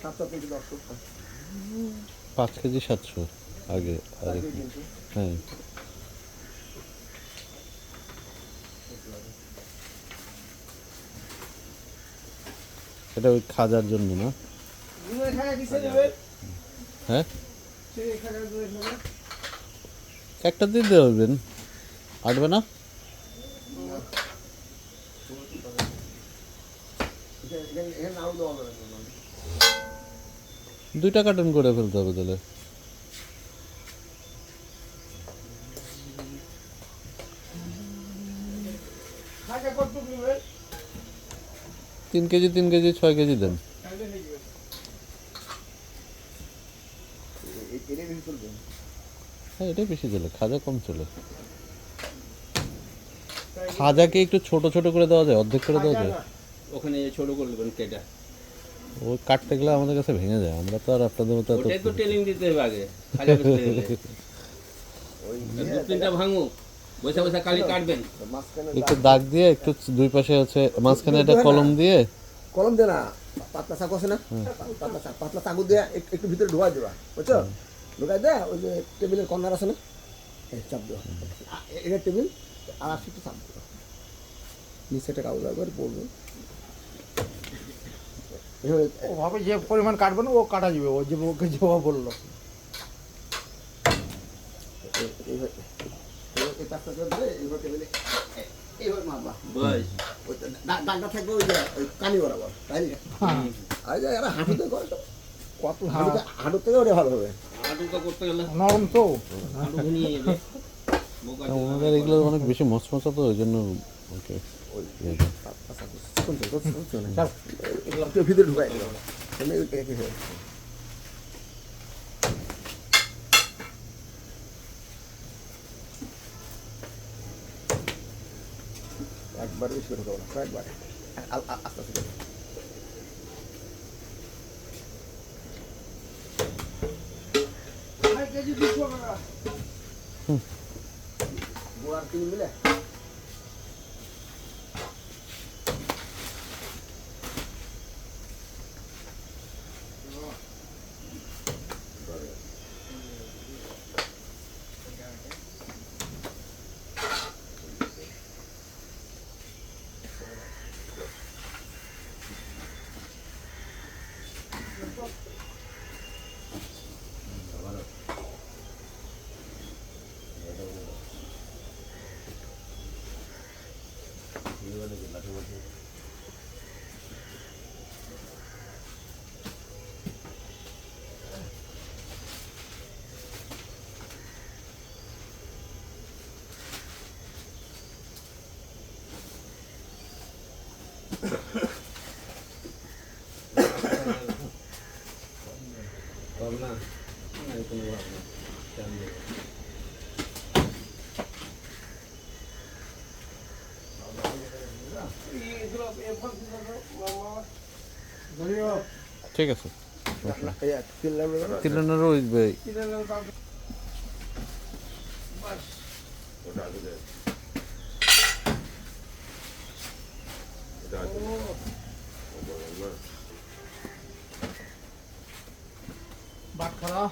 5 KG 700 আগে আর হ্যাঁ এটা ওই খাজার জন্য না হ্যাঁ একটা দিয়ে দেবেন আটবে না 2টা কার্টন করে ফেলতে হবে তাহলে 3 কেজি 3 কেজি 6 কেজি দেন হ্যাঁ এটাই বেশি চলে খাজা কম চলে খাজাকে একটু ছোট ছোট করে দেওয়া যায় অর্ধেক করে দেওয়া যায় ওখানে ছোট করে দেবেন কেটে ও কাটতে গেলে আমাদের কাছে ভেঙে যায় আমরা তো আর আপনাদের মতো ওটাই তো ট্রেনিং দিতে হবে আগে খাজা করতে গেলে ওই 2-3টা ভাঙো বসে বসে কালি কাটবেন একটু দাগ দিয়ে একটু দুই পাশে আছে মাঝখানে একটা কলম দে না পাতলা চাকু আছে না পাতলা চাকু দিয়ে একটু ভিতরে ঢোকাই দেবা বুঝছো ঢোকাই দেয়া ওই যে টেবিলের কর্নার আছে না চাপ দেওয়া এটা টেবিল আর আসি একটু চাপ দেওয়া নিচে একটা কাগজ একবার পড়বে ওভাবে যে পরিমাণ কাটবে না ও কাটা যাবে ও যে ওকে যে বললো দাগটা থাকবে ওই যে ওই কানি বরাবর তাই না এরা হাঁটুতে করে তো কত হাঁটুর থেকে ওটা ভালো হবে হাঁটুটা করতে গেলে নরম তো হাঁটু ঘুরিয়ে যাবে ওনাদের এগুলো অনেক বেশি মশমশা তো ওই জন্য ওকে ভিতরে ঢুকাই একবার বেশি করে ঢুকাবো না একবার আস্তে আস্তে গোড়ার 3 মিলে ঠিক আছে তিলানারও বাট করা